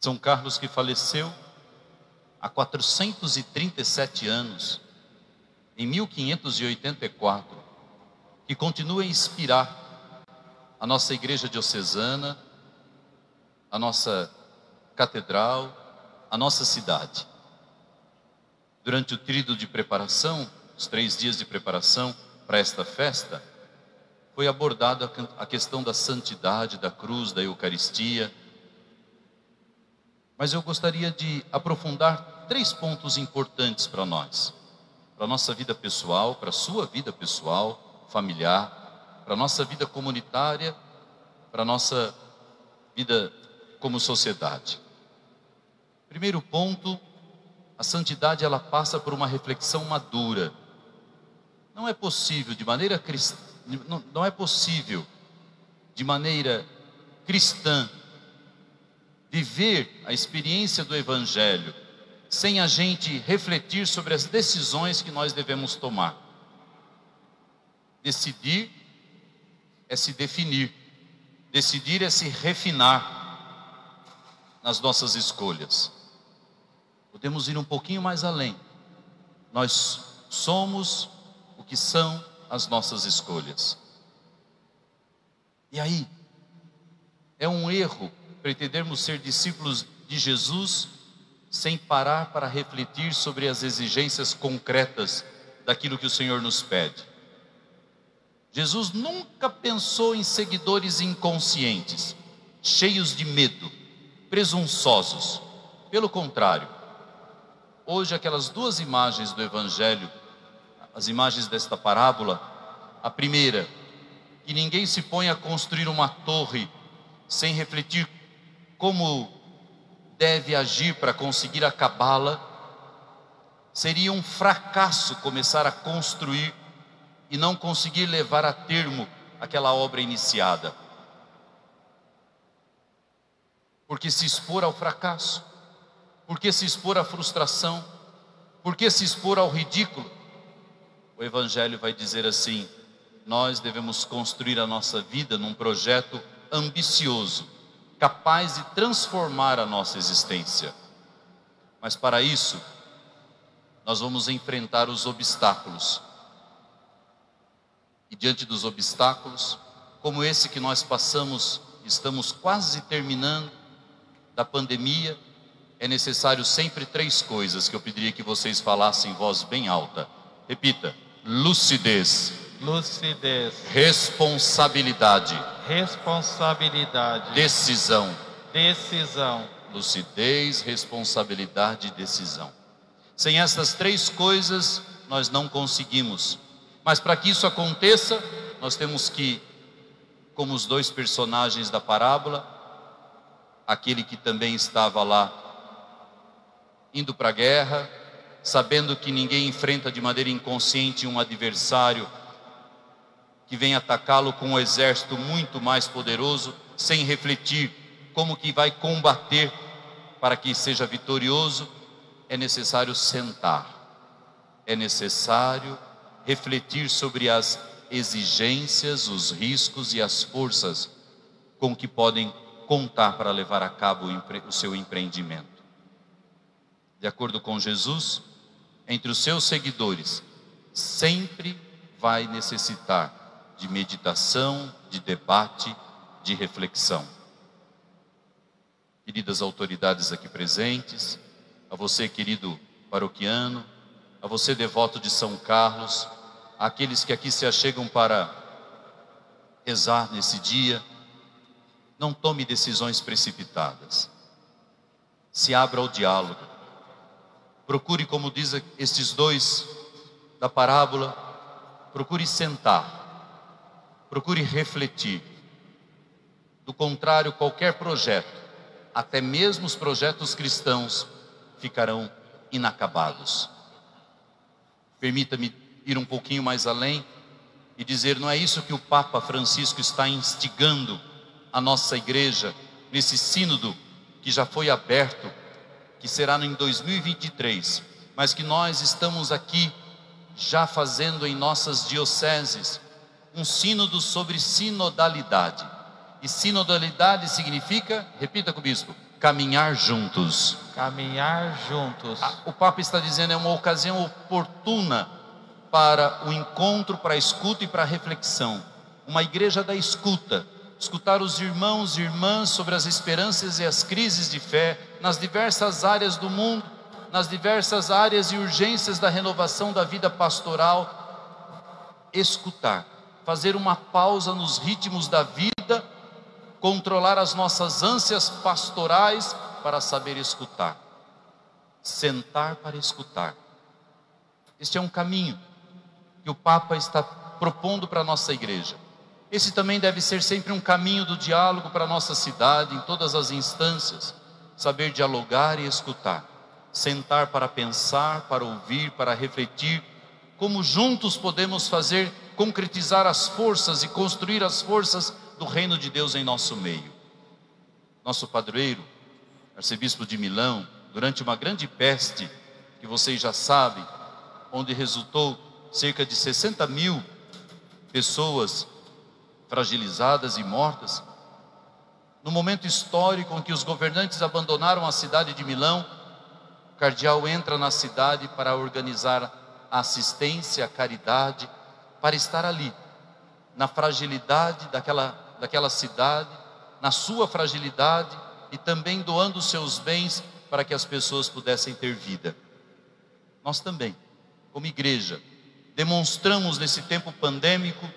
São Carlos, que faleceu há 437 anos, em 1584, que continua a inspirar a nossa igreja diocesana, a nossa catedral, a nossa cidade. Durante o tríduo de preparação, os 3 dias de preparação para esta festa, foi abordada a questão da santidade, da cruz, da Eucaristia. Mas eu gostaria de aprofundar 3 pontos importantes para nós. Para a nossa vida pessoal, para a sua vida pessoal, familiar, para a nossa vida comunitária, para a nossa vida como sociedade. Primeiro ponto, a santidade ela passa por uma reflexão madura. Não é possível de maneira cristã viver a experiência do Evangelho sem a gente refletir sobre as decisões que nós devemos tomar. Decidir é se definir, decidir é se refinar nas nossas escolhas. Podemos ir um pouquinho mais além. Nós somos o que são as nossas escolhas. E aí, é um erro pretendermos ser discípulos de Jesus sem parar para refletir sobre as exigências concretas daquilo que o Senhor nos pede. Jesus nunca pensou em seguidores inconscientes, cheios de medo, presunçosos. Pelo contrário, hoje aquelas 2 imagens do Evangelho, as imagens desta parábola, a primeira, que ninguém se põe a construir uma torre sem refletir como deve agir para conseguir acabá-la. Seria um fracasso começar a construir e não conseguir levar a termo aquela obra iniciada. Por que se expor ao fracasso? Por que se expor à frustração? Por que se expor ao ridículo? O Evangelho vai dizer assim: nós devemos construir a nossa vida num projeto ambicioso, capaz de transformar a nossa existência. Mas para isso, nós vamos enfrentar os obstáculos. E diante dos obstáculos, como esse que nós passamos, estamos quase terminando, da pandemia, é necessário sempre 3 coisas que eu pediria que vocês falassem em voz bem alta. Repita: lucidez. Lucidez. Responsabilidade. Responsabilidade. Decisão. Decisão. Lucidez, responsabilidade e decisão. Sem essas 3 coisas, nós não conseguimos. Mas para que isso aconteça, nós temos que, como os 2 personagens da parábola, aquele que também estava lá, indo para a guerra, sabendo que ninguém enfrenta de maneira inconsciente um adversário que vem atacá-lo com um exército muito mais poderoso, sem refletir como que vai combater para que seja vitorioso. É necessário sentar, é necessário refletir sobre as exigências, os riscos e as forças com que podem contar para levar a cabo o seu empreendimento. De acordo com Jesus, entre os seus seguidores, sempre vai necessitar de meditação, de debate, de reflexão. Queridas autoridades aqui presentes, a você, querido paroquiano, a você, devoto de São Carlos, àqueles que aqui se achegam para rezar nesse dia, não tome decisões precipitadas. Se abra ao diálogo. Procure, como diz estes 2 da parábola, procure sentar, procure refletir. Do contrário, qualquer projeto, até mesmo os projetos cristãos, ficarão inacabados. Permita-me ir um pouquinho mais além e dizer: não é isso que o Papa Francisco está instigando a nossa igreja nesse sínodo que já foi aberto, que será em 2023, mas que nós estamos aqui já fazendo em nossas dioceses um sínodo sobre sinodalidade. E sinodalidade significa, repita com o bispo, caminhar juntos. Caminhar juntos. O Papa está dizendo, é uma ocasião oportuna para o encontro, para a escuta e para a reflexão. Uma igreja da escuta. Escutar os irmãos e irmãs sobre as esperanças e as crises de fé nas diversas áreas do mundo, nas diversas áreas e urgências da renovação da vida pastoral. Escutar, fazer uma pausa nos ritmos da vida, controlar as nossas ânsias pastorais para saber escutar. Sentar para escutar. Este é um caminho que o Papa está propondo para a nossa igreja. Esse também deve ser sempre um caminho do diálogo para a nossa cidade, em todas as instâncias. Saber dialogar e escutar. Sentar para pensar, para ouvir, para refletir. Como juntos podemos fazer, concretizar as forças e construir as forças do reino de Deus em nosso meio. Nosso padroeiro, arcebispo de Milão, durante uma grande peste, que vocês já sabem, onde resultou cerca de 60 mil pessoas fragilizadas e mortas, no momento histórico em que os governantes abandonaram a cidade de Milão, o cardeal entra na cidade para organizar a assistência, a caridade, para estar ali, na fragilidade daquela cidade, na sua fragilidade, e também doando os seus bens para que as pessoas pudessem ter vida. Nós também, como igreja, demonstramos nesse tempo pandêmico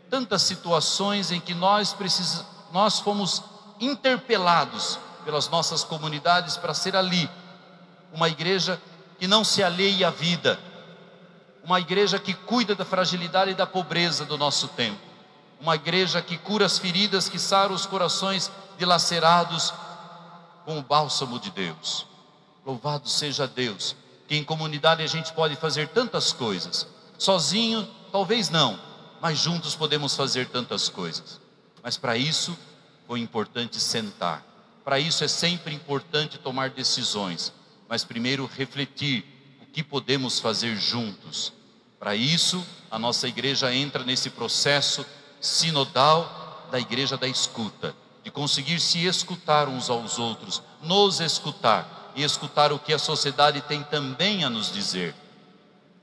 tantas situações em que nós fomos interpelados pelas nossas comunidades para ser ali uma igreja que não se alheia à vida, uma igreja que cuida da fragilidade e da pobreza do nosso tempo, uma igreja que cura as feridas, que sara os corações dilacerados com o bálsamo de Deus. Louvado seja Deus, que em comunidade a gente pode fazer tantas coisas. Sozinho, talvez não, mas juntos podemos fazer tantas coisas. Mas para isso, foi importante sentar. Para isso é sempre importante tomar decisões, mas primeiro refletir o que podemos fazer juntos. Para isso, a nossa igreja entra nesse processo sinodal da igreja da escuta, de conseguir se escutar uns aos outros, nos escutar e escutar o que a sociedade tem também a nos dizer.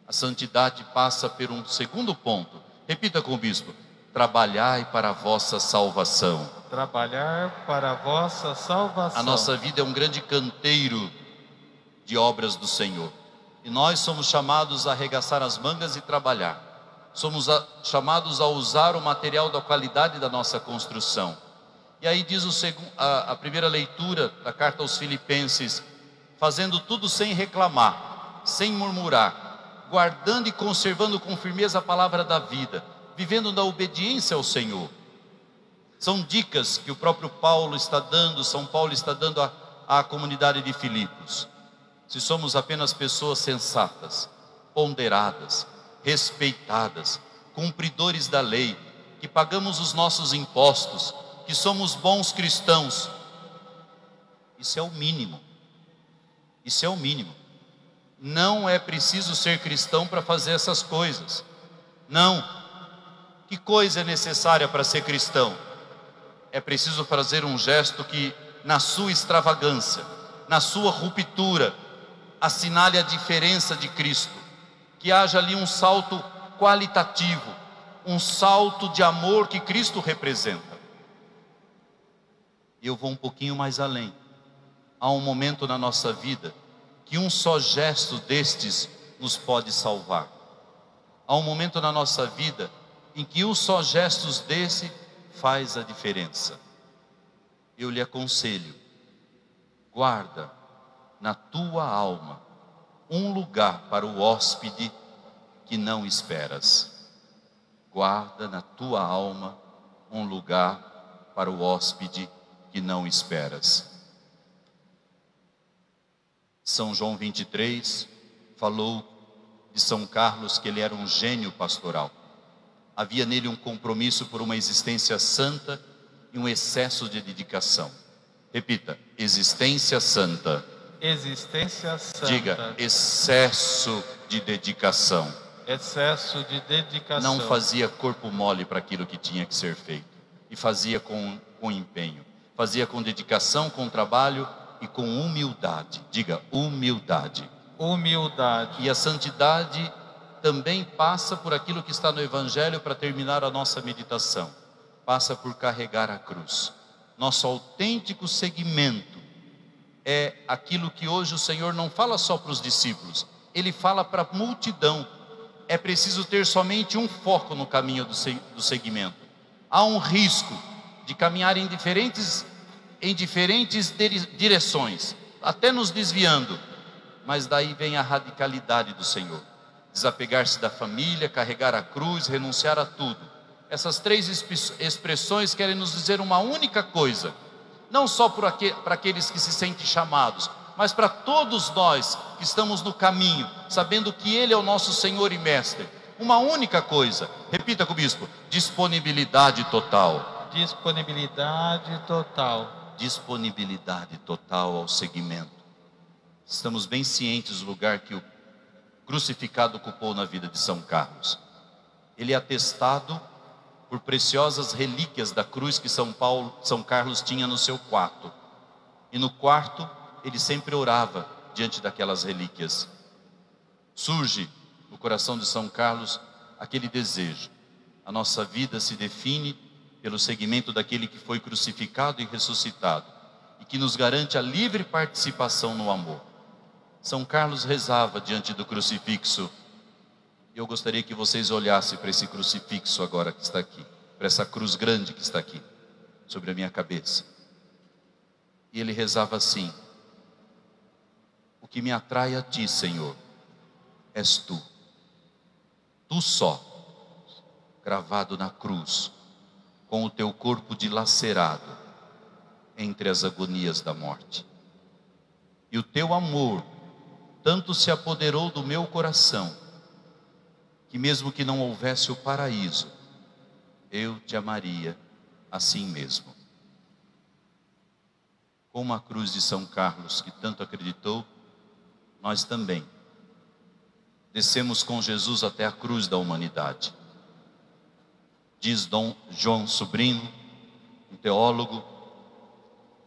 A santidade passa por um segundo ponto. Repita com o bispo: trabalhai para a vossa salvação. Trabalhar para a vossa salvação. A nossa vida é um grande canteiro de obras do Senhor. E nós somos chamados a arregaçar as mangas e trabalhar. Somos chamados a usar o material da qualidade da nossa construção. E aí diz a primeira leitura da carta aos Filipenses: fazendo tudo sem reclamar, sem murmurar, guardando e conservando com firmeza a palavra da vida, vivendo na obediência ao Senhor. São dicas que o próprio São Paulo está dando à comunidade de Filipos. Se somos apenas pessoas sensatas, ponderadas, respeitadas, cumpridores da lei, que pagamos os nossos impostos, que somos bons cristãos, isso é o mínimo. Isso é o mínimo. Não é preciso ser cristão para fazer essas coisas. Não. Que coisa é necessária para ser cristão? É preciso fazer um gesto que, na sua extravagância, na sua ruptura, assinale a diferença de Cristo. Que haja ali um salto qualitativo, um salto de amor que Cristo representa. Eu vou um pouquinho mais além. Há um momento na nossa vida que um só gesto destes nos pode salvar. Há um momento na nossa vida em que um só gesto desse faz a diferença. Eu lhe aconselho: guarda na tua alma um lugar para o hóspede que não esperas. Guarda na tua alma um lugar para o hóspede que não esperas. São João 23 falou de São Carlos que ele era um gênio pastoral. Havia nele um compromisso por uma existência santa e um excesso de dedicação. Repita: existência santa. Existência santa. Diga: excesso de dedicação. Excesso de dedicação. Não fazia corpo mole para aquilo que tinha que ser feito. E fazia com empenho. Fazia com dedicação, com trabalho, e com humildade. Diga, humildade. Humildade. E a santidade também passa por aquilo que está no Evangelho para terminar a nossa meditação. Passa por carregar a cruz. Nosso autêntico seguimento é aquilo que hoje o Senhor não fala só para os discípulos, Ele fala para a multidão. É preciso ter somente um foco no caminho do seguimento. Há um risco de caminhar em diferentes direções, até nos desviando, mas daí vem a radicalidade do Senhor. Desapegar-se da família, carregar a cruz, renunciar a tudo. Essas três expressões querem nos dizer uma única coisa, não só para aqueles que se sentem chamados, mas para todos nós que estamos no caminho, sabendo que Ele é o nosso Senhor e Mestre. Uma única coisa, repita com o bispo: disponibilidade total. Disponibilidade total. Disponibilidade total ao seguimento. Estamos bem cientes do lugar que o crucificado ocupou na vida de São Carlos. Ele é atestado por preciosas relíquias da cruz que São Carlos tinha no seu quarto. E no quarto ele sempre orava diante daquelas relíquias. Surge no coração de São Carlos aquele desejo. A nossa vida se define pelo seguimento daquele que foi crucificado e ressuscitado, e que nos garante a livre participação no amor. São Carlos rezava diante do crucifixo. Eu gostaria que vocês olhassem para esse crucifixo agora que está aqui, para essa cruz grande que está aqui, sobre a minha cabeça. E ele rezava assim: o que me atrai a ti, Senhor, és tu. Tu só, cravado na cruz, com o teu corpo dilacerado entre as agonias da morte. E o teu amor tanto se apoderou do meu coração, que mesmo que não houvesse o paraíso, eu te amaria assim mesmo. Como a cruz de São Carlos, que tanto acreditou, nós também descemos com Jesus até a cruz da humanidade. Diz Dom João Sobrinho, um teólogo,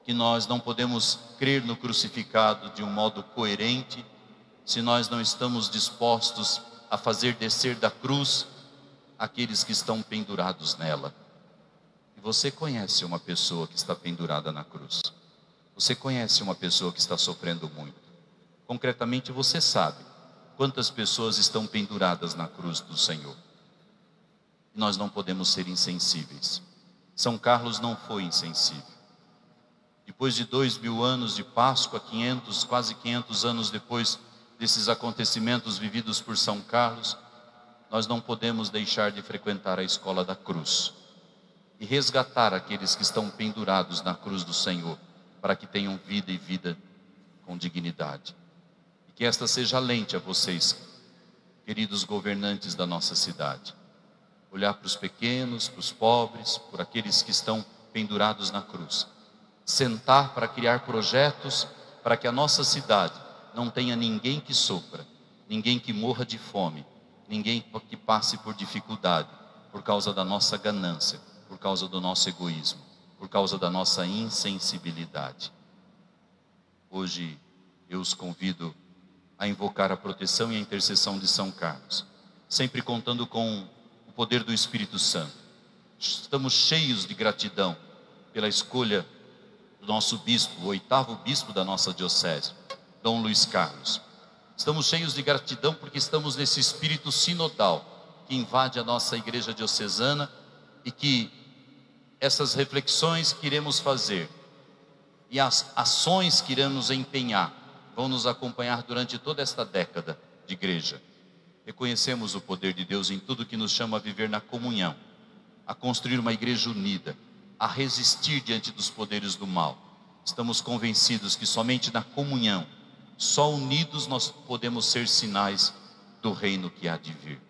que nós não podemos crer no crucificado de um modo coerente se nós não estamos dispostos a fazer descer da cruz aqueles que estão pendurados nela. E você conhece uma pessoa que está pendurada na cruz. Você conhece uma pessoa que está sofrendo muito. Concretamente você sabe quantas pessoas estão penduradas na cruz do Senhor. E nós não podemos ser insensíveis. São Carlos não foi insensível. Depois de 2000 anos de Páscoa, quase 500 anos depois desses acontecimentos vividos por São Carlos, nós não podemos deixar de frequentar a escola da cruz e resgatar aqueles que estão pendurados na cruz do Senhor, para que tenham vida e vida com dignidade. E que esta seja a lente a vocês, queridos governantes da nossa cidade. Olhar para os pequenos, para os pobres, por aqueles que estão pendurados na cruz. Sentar para criar projetos para que a nossa cidade não tenha ninguém que sofra, ninguém que morra de fome, ninguém que passe por dificuldade, por causa da nossa ganância, por causa do nosso egoísmo, por causa da nossa insensibilidade. Hoje eu os convido a invocar a proteção e a intercessão de São Carlos, sempre contando com o poder do Espírito Santo. Estamos cheios de gratidão pela escolha do nosso bispo, o 8º bispo da nossa diocese, Dom Luiz Carlos. Estamos cheios de gratidão porque estamos nesse espírito sinodal que invade a nossa igreja diocesana, e que essas reflexões que iremos fazer e as ações que iremos empenhar vão nos acompanhar durante toda esta década de igreja. Reconhecemos o poder de Deus em tudo que nos chama a viver na comunhão, a construir uma igreja unida, a resistir diante dos poderes do mal. Estamos convencidos que somente na comunhão, só unidos nós podemos ser sinais do reino que há de vir.